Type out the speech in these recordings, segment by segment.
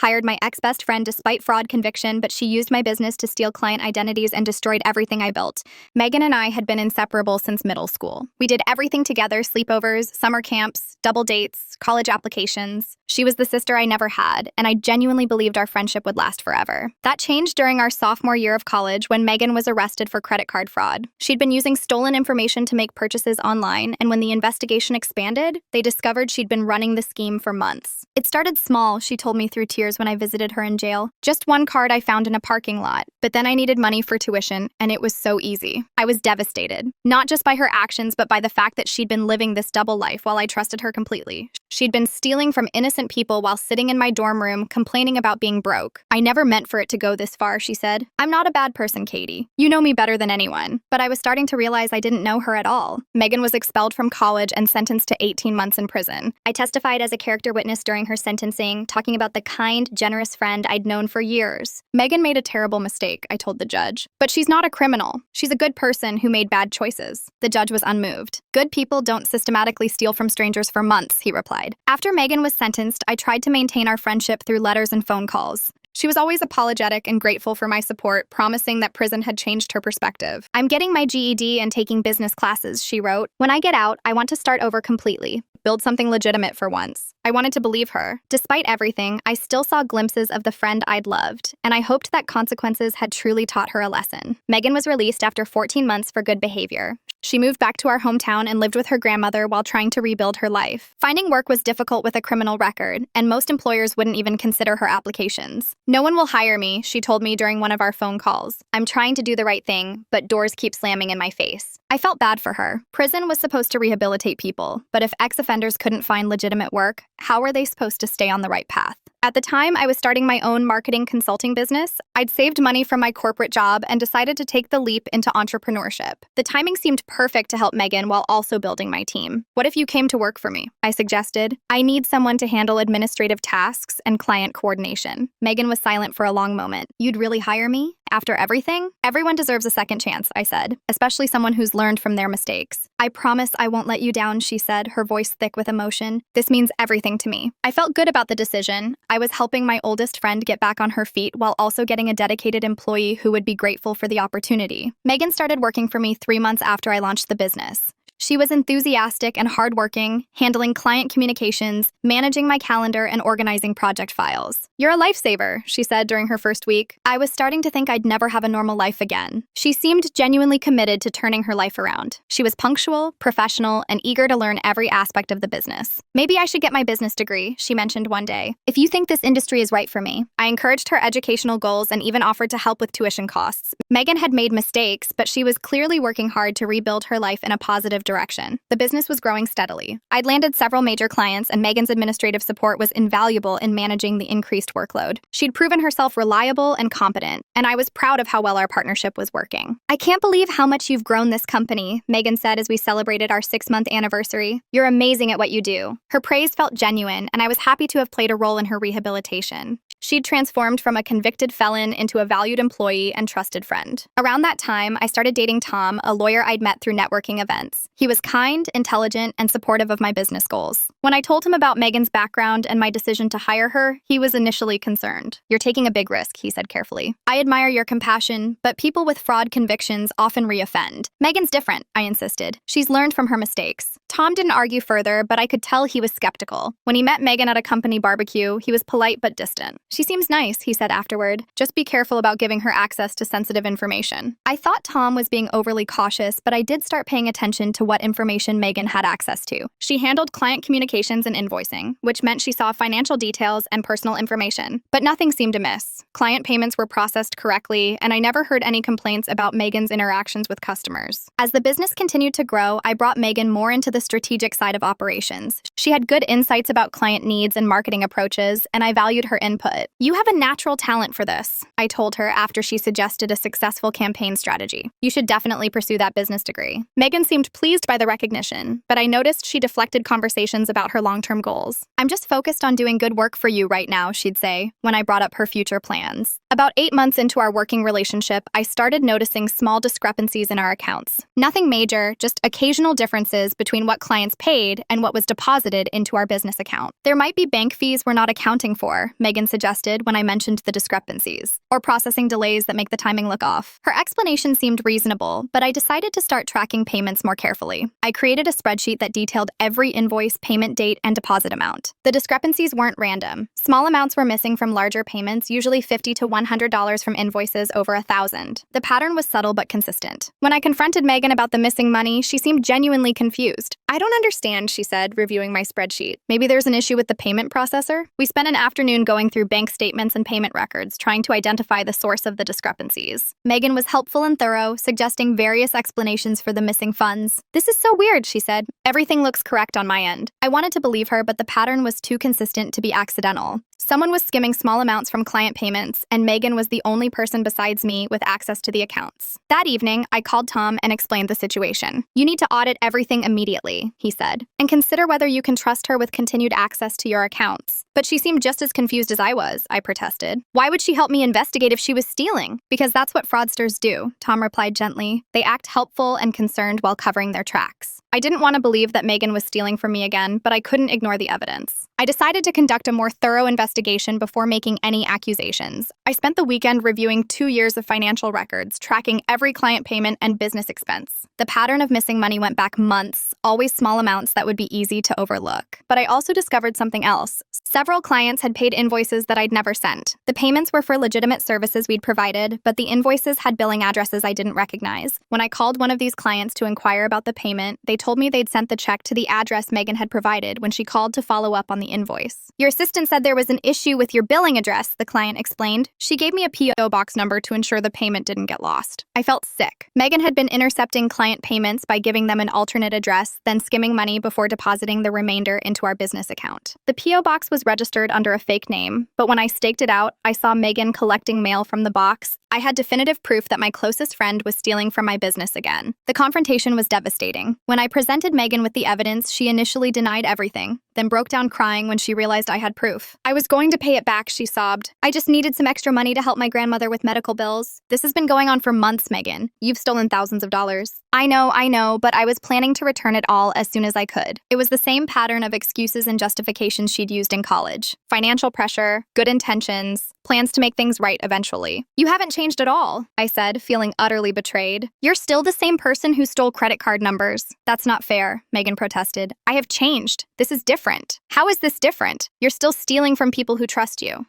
hired my ex-best friend despite fraud conviction, but she used my business to steal client identities and destroyed everything I built. Megan and I had been inseparable since middle school. We did everything together: sleepovers, summer camps, double dates, college applications. She was the sister I never had, and I genuinely believed our friendship would last forever. That changed during our sophomore year of college when Megan was arrested for credit card fraud. She'd been using stolen information to make purchases online, and when the investigation expanded, they discovered she'd been running the scheme for months. It started small, she told me through tears when I visited her in jail. Just one card I found in a parking lot, but then I needed money for tuition, and it was so easy. I was devastated, not just by her actions, but by the fact that she'd been living this double life while I trusted her completely. She'd been stealing from innocent people while sitting in my dorm room, complaining about being broke. I never meant for it to go this far, she said. I'm not a bad person, Katie. You know me better than anyone. But I was starting to realize I didn't know her at all. Megan was expelled from college and sentenced to 18 months in prison. I testified as a character witness during her sentencing, talking about the kind, generous friend I'd known for years. Megan made a terrible mistake, I told the judge. But she's not a criminal. She's a good person who made bad choices. The judge was unmoved. Good people don't systematically steal from strangers for months, he replied. After Megan was sentenced, I tried to maintain our friendship through letters and phone calls. She was always apologetic and grateful for my support, promising that prison had changed her perspective. I'm getting my GED and taking business classes, she wrote. When I get out, I want to start over completely. Build something legitimate for once. I wanted to believe her. Despite everything, I still saw glimpses of the friend I'd loved, and I hoped that consequences had truly taught her a lesson. Megan was released after 14 months for good behavior. She moved back to our hometown and lived with her grandmother while trying to rebuild her life. Finding work was difficult with a criminal record, and most employers wouldn't even consider her applications. No one will hire me, she told me during one of our phone calls. I'm trying to do the right thing, but doors keep slamming in my face. I felt bad for her. Prison was supposed to rehabilitate people, but if ex-offenders couldn't find legitimate work, how were they supposed to stay on the right path? At the time, I was starting my own marketing consulting business. I'd saved money from my corporate job and decided to take the leap into entrepreneurship. The timing seemed perfect to help Megan while also building my team. What if you came to work for me? I suggested. I need someone to handle administrative tasks and client coordination. Megan was silent for a long moment. You'd really hire me? After everything? Everyone deserves a second chance, I said, especially someone who's learned from their mistakes. I promise I won't let you down, she said, her voice thick with emotion. This means everything to me. I felt good about the decision. I was helping my oldest friend get back on her feet while also getting a dedicated employee who would be grateful for the opportunity. Megan started working for me 3 months after I launched the business. She was enthusiastic and hardworking, handling client communications, managing my calendar, and organizing project files. You're a lifesaver, she said during her first week. I was starting to think I'd never have a normal life again. She seemed genuinely committed to turning her life around. She was punctual, professional, and eager to learn every aspect of the business. Maybe I should get my business degree, she mentioned one day. If you think this industry is right for me. I encouraged her educational goals and even offered to help with tuition costs. Megan had made mistakes, but she was clearly working hard to rebuild her life in a positive direction. The business was growing steadily. I'd landed several major clients, and Megan's administrative support was invaluable in managing the increased workload. She'd proven herself reliable and competent, and I was proud of how well our partnership was working. I can't believe how much you've grown this company, Megan said as we celebrated our 6-month anniversary. You're amazing at what you do. Her praise felt genuine, and I was happy to have played a role in her rehabilitation. She'd transformed from a convicted felon into a valued employee and trusted friend. Around that time, I started dating Tom, a lawyer I'd met through networking events. He was kind, intelligent, and supportive of my business goals. When I told him about Megan's background and my decision to hire her, he was initially concerned. You're taking a big risk, he said carefully. I admire your compassion, but people with fraud convictions often reoffend. Megan's different, I insisted. She's learned from her mistakes. Tom didn't argue further, but I could tell he was skeptical. When he met Megan at a company barbecue, he was polite but distant. She seems nice, he said afterward. Just be careful about giving her access to sensitive information. I thought Tom was being overly cautious, but I did start paying attention to what information Megan had access to. She handled client communications and invoicing, which meant she saw financial details and personal information. But nothing seemed amiss. Client payments were processed correctly, and I never heard any complaints about Megan's interactions with customers. As the business continued to grow, I brought Megan more into the strategic side of operations. She had good insights about client needs and marketing approaches, and I valued her input. You have a natural talent for this, I told her after she suggested a successful campaign strategy. You should definitely pursue that business degree. Megan seemed pleased by the recognition, but I noticed she deflected conversations about her long-term goals. I'm just focused on doing good work for you right now, she'd say, when I brought up her future plans. About 8 months into our working relationship, I started noticing small discrepancies in our accounts. Nothing major, just occasional differences between between what clients paid and what was deposited into our business account. There might be bank fees we're not accounting for, Megan suggested when I mentioned the discrepancies, or processing delays that make the timing look off. Her explanation seemed reasonable, but I decided to start tracking payments more carefully. I created a spreadsheet that detailed every invoice, payment date, and deposit amount. The discrepancies weren't random. Small amounts were missing from larger payments, usually $50 to $100 from invoices over $1,000. The pattern was subtle but consistent. When I confronted Megan about the missing money, she seemed genuinely confused. "I don't understand," she said, reviewing my spreadsheet. "Maybe there's an issue with the payment processor?" We spent an afternoon going through bank statements and payment records, trying to identify the source of the discrepancies. Megan was helpful and thorough, suggesting various explanations for the missing funds. "This is so weird," she said. "Everything looks correct on my end." I wanted to believe her, but the pattern was too consistent to be accidental. Someone was skimming small amounts from client payments, and Megan was the only person besides me with access to the accounts. That evening, I called Tom and explained the situation. "You need to audit everything immediately," he said, "and consider whether you can trust her with continued access to your accounts." "But she seemed just as confused as I was," I protested. "Why would she help me investigate if she was stealing?" "Because that's what fraudsters do," Tom replied gently. "They act helpful and concerned while covering their tracks." I didn't want to believe that Megan was stealing from me again, but I couldn't ignore the evidence. I decided to conduct a more thorough investigation before making any accusations. I spent the weekend reviewing 2 years of financial records, tracking every client payment and business expense. The pattern of missing money went back months, always small amounts that would be easy to overlook. But I also discovered something else. Several clients had paid invoices that I'd never sent. The payments were for legitimate services we'd provided, but the invoices had billing addresses I didn't recognize. When I called one of these clients to inquire about the payment, they told me they'd sent the check to the address Megan had provided when she called to follow up on the invoice. "Your assistant said there was an issue with your billing address," the client explained. "She gave me a P.O. box number to ensure the payment didn't get lost." I felt sick. Megan had been intercepting client payments by giving them an alternate address, then skimming money before depositing the remainder into our business account. The P.O. box was registered under a fake name, but when I staked it out, I saw Megan collecting mail from the box. I had definitive proof that my closest friend was stealing from my business again. The confrontation was devastating. When I presented Megan with the evidence, she initially denied everything, then broke down crying when she realized I had proof. "I was going to pay it back," she sobbed. "I just needed some extra money to help my grandmother with medical bills." "This has been going on for months, Megan. You've stolen thousands of dollars." I know, but I was planning to return it all as soon as I could." It was the same pattern of excuses and justifications she'd used in college. Financial pressure, good intentions, plans to make things right eventually. "You haven't changed at all," I said, feeling utterly betrayed. "You're still the same person who stole credit card numbers." "That's not fair," Megan protested. "I have changed. This is different." "How is this different? You're still stealing from people who trust you."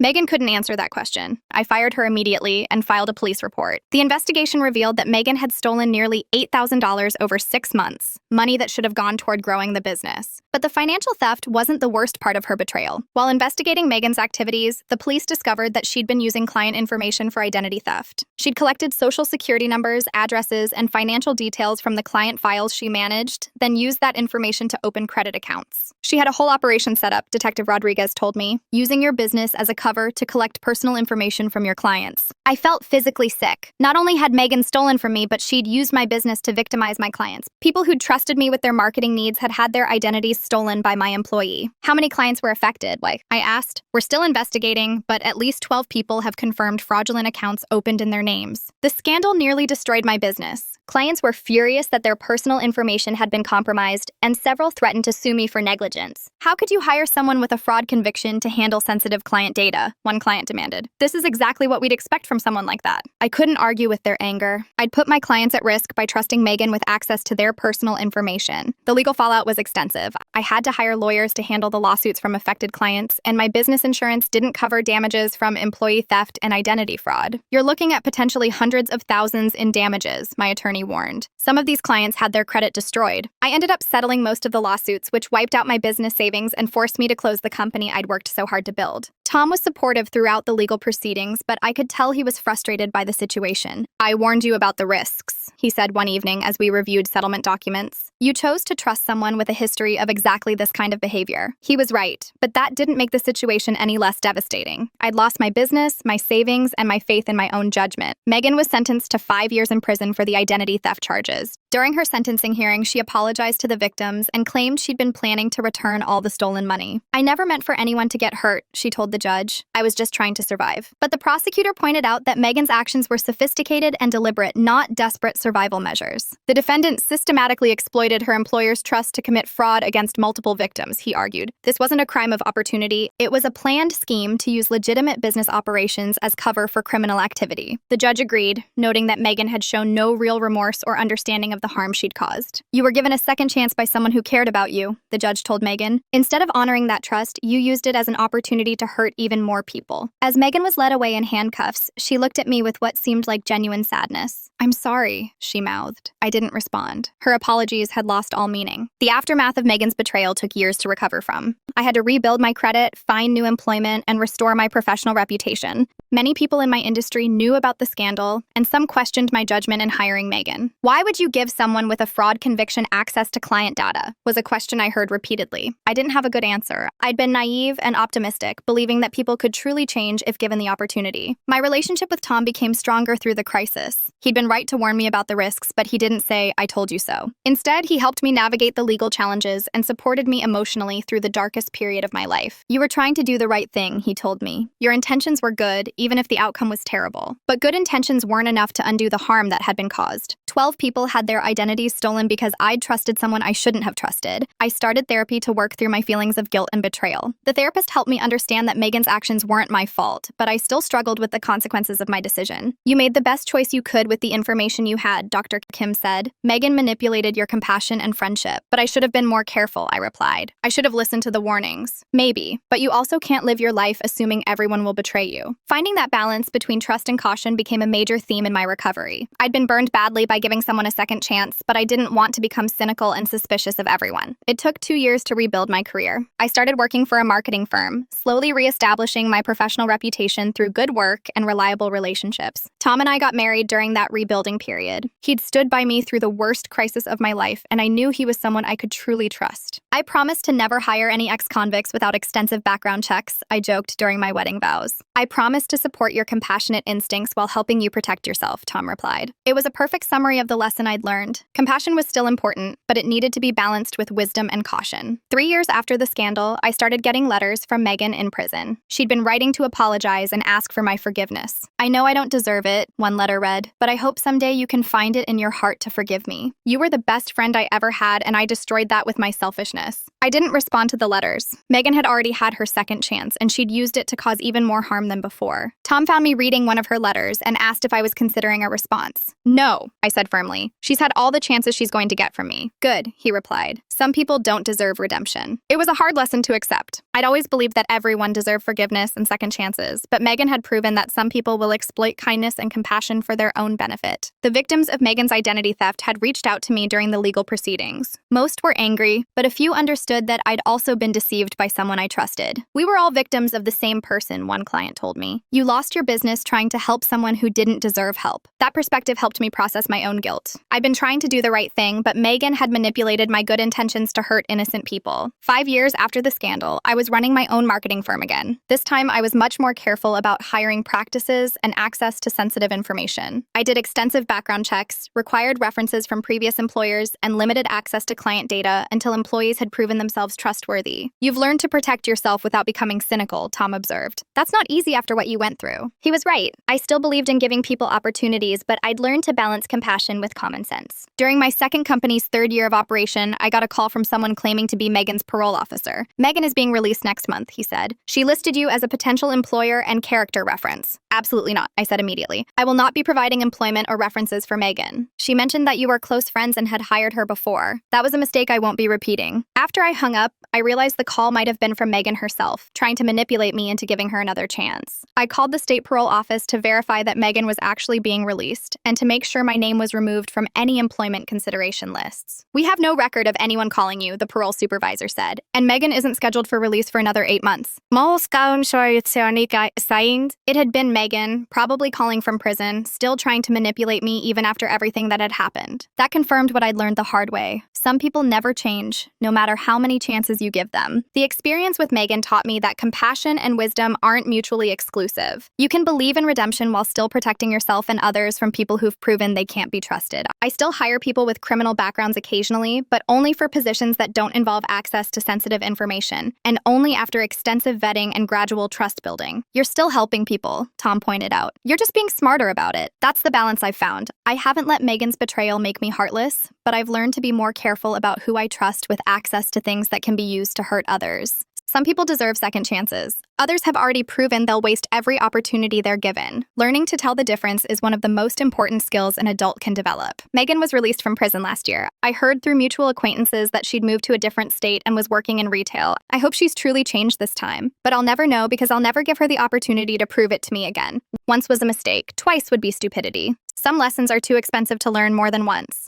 Megan couldn't answer that question. I fired her immediately and filed a police report. The investigation revealed that Megan had stolen nearly $8,000 over 6 months, money that should have gone toward growing the business. But the financial theft wasn't the worst part of her betrayal. While investigating Megan's activities, the police discovered that she'd been using client information for identity theft. She'd collected social security numbers, addresses, and financial details from the client files she managed, then used that information to open credit accounts. She had a whole operation set up, Detective Rodriguez told me, using your business as a cover to collect personal information from your clients. I felt physically sick. Not only had Megan stolen from me, but she'd used my business to victimize my clients. People who'd trusted me with their marketing needs had had their identities stolen by my employee. "How many clients were affected?" I asked. "We're still investigating, but at least 12 people have confirmed fraudulent accounts opened in their names." The scandal nearly destroyed my business. Clients were furious that their personal information had been compromised, and several threatened to sue me for negligence. "How could you hire someone with a fraud conviction to handle sensitive client data?" one client demanded. "This is exactly what we'd expect from someone like that." I couldn't argue with their anger. I'd put my clients at risk by trusting Megan with access to their personal information. The legal fallout was extensive. I had to hire lawyers to handle the lawsuits from affected clients, and my business insurance didn't cover damages from employee theft and identity fraud. "You're looking at potentially hundreds of thousands in damages," my attorney warned. Some of these clients had their credit destroyed. I ended up settling most of the lawsuits, which wiped out my business savings and forced me to close the company I'd worked so hard to build. Tom was supportive throughout the legal proceedings, but I could tell he was frustrated by the situation. "I warned you about the risks," he said one evening as we reviewed settlement documents. "You chose to trust someone with a history of exactly this kind of behavior." He was right, but that didn't make the situation any less devastating. I'd lost my business, my savings, and my faith in my own judgment. Megan was sentenced to 5 years in prison for the identity theft charges. During her sentencing hearing, she apologized to the victims and claimed she'd been planning to return all the stolen money. "I never meant for anyone to get hurt," she told the judge. "I was just trying to survive." But the prosecutor pointed out that Megan's actions were sophisticated and deliberate, not desperate survival measures. The defendant systematically exploited her employer's trust to commit fraud against multiple victims, he argued. This wasn't a crime of opportunity, it was a planned scheme to use legitimate business operations as cover for criminal activity. The judge agreed, noting that Megan had shown no real remorse or understanding of the harm she'd caused. "You were given a second chance by someone who cared about you," the judge told Megan. "Instead of honoring that trust, you used it as an opportunity to hurt even more people." As Megan was led away in handcuffs, she looked at me with what seemed like genuine sadness. "I'm sorry," she mouthed. I didn't respond. Her apologies had lost all meaning. The aftermath of Megan's betrayal took years to recover from. I had to rebuild my credit, find new employment, and restore my professional reputation. Many people in my industry knew about the scandal, and some questioned my judgment in hiring Megan. "Why would you give someone with a fraud conviction access to client data?" was a question I heard repeatedly. I didn't have a good answer. I'd been naive and optimistic, believing that people could truly change if given the opportunity. My relationship with Tom became stronger through the crisis. He'd been right to warn me about the risks, but he didn't say, "I told you so." Instead, he helped me navigate the legal challenges and supported me emotionally through the darkest period of my life. "You were trying to do the right thing," he told me. "Your intentions were good, even if the outcome was terrible. But good intentions weren't enough to undo the harm that had been caused. 12 people had their identities stolen because I'd trusted someone I shouldn't have trusted. I started therapy to work through my feelings of guilt and betrayal. The therapist helped me understand that Megan's actions weren't my fault, but I still struggled with the consequences of my decision. "You made the best choice you could with the information you had," Dr. Kim said. "Megan manipulated your compassion and friendship, but I should have been more careful," I replied. "I should have listened to the warnings." "Maybe, but you also can't live your life assuming everyone will betray you." Finding that balance between trust and caution became a major theme in my recovery. I'd been burned badly by giving someone a second chance, but I didn't want to become cynical and suspicious of everyone. It took 2 years to rebuild my career. I started working for a marketing firm, slowly reestablishing my professional reputation through good work and reliable relationships. Tom and I got married during that rebuilding period. He'd stood by me through the worst crisis of my life, and I knew he was someone I could truly trust. "I promised to never hire any ex-convicts without extensive background checks," I joked during my wedding vows. "I promised to support your compassionate instincts while helping you protect yourself," Tom replied. It was a perfect summary of the lesson I'd learned. Compassion was still important, but it needed to be balanced with wisdom and caution. 3 years after the scandal, I started getting letters from Megan in prison. She'd been writing to apologize and ask for my forgiveness. "I know I don't deserve it," one letter read, "but I hope someday you can find it in your heart to forgive me. You were the best friend I ever had, and I destroyed that with my selfishness." I didn't respond to the letters. Megan had already had her second chance, and she'd used it to cause even more harm than before. Tom found me reading one of her letters and asked if I was considering a response. "No," I said firmly. "She's had all the chances she's going to get from me." "Good," he replied. "Some people don't deserve redemption." It was a hard lesson to accept. I'd always believed that everyone deserved forgiveness and second chances, but Megan had proven that some people will exploit kindness and compassion for their own benefit. The victims of Megan's identity theft had reached out to me during the legal proceedings. Most were angry, but a few understood that I'd also been deceived by someone I trusted. "We were all victims of the same person," one client told me. "You lost your business trying to help someone who didn't deserve help." That perspective helped me process my own guilt. I'd been trying to do the right thing, but Megan had manipulated my good intentions to hurt innocent people. 5 years after the scandal, I was running my own marketing firm again. This time, I was much more careful about hiring practices and access to sensitive information. I did extensive background checks, required references from previous employers, and limited access to client data until employees had proven themselves trustworthy. "You've learned to protect yourself without becoming cynical," Tom observed. "That's not easy after what you went through." He was right. I still believed in giving people opportunities, but I'd learned to balance compassion with common sense. During my second company's 3rd year of operation, I got a call from someone claiming to be Megan's parole officer. "Megan is being released next month," he said. "She listed you as a potential employer and character reference." "Absolutely not," I said immediately. "I will not be providing employment or references for Megan. She mentioned that you were close friends and had hired her before. That was a mistake I won't be repeating." After I hung up, I realized the call might have been from Megan herself, trying to manipulate me into giving her another chance. I called the state parole office to verify that Megan was actually being released and to make sure my name was removed from any employment consideration lists. "We have no record of anyone calling you," the parole supervisor said, "and Megan isn't scheduled for release for another 8 months." It had been Megan, probably calling from prison, still trying to manipulate me even after everything that had happened. That confirmed what I'd learned the hard way. Some people never change, no matter how many chances you give them. The experience with Megan taught me that compassion and wisdom aren't mutually exclusive. You can believe in redemption while still protecting yourself and others from people who've proven they can't be trusted. I still hire people with criminal backgrounds occasionally, but only for positions that don't involve access to sensitive information, and only after extensive vetting and gradual trust building. You're still helping people, Tom pointed out. You're just being smarter about it. That's the balance I've found. I haven't let Megan's betrayal make me heartless, but I've learned to be more careful about who I trust with access to things that can be used to hurt others. Some people deserve second chances. Others have already proven they'll waste every opportunity they're given. Learning to tell the difference is one of the most important skills an adult can develop. Megan was released from prison last year. I heard through mutual acquaintances that she'd moved to a different state and was working in retail. I hope she's truly changed this time. But I'll never know because I'll never give her the opportunity to prove it to me again. Once was a mistake. Twice would be stupidity. Some lessons are too expensive to learn more than once.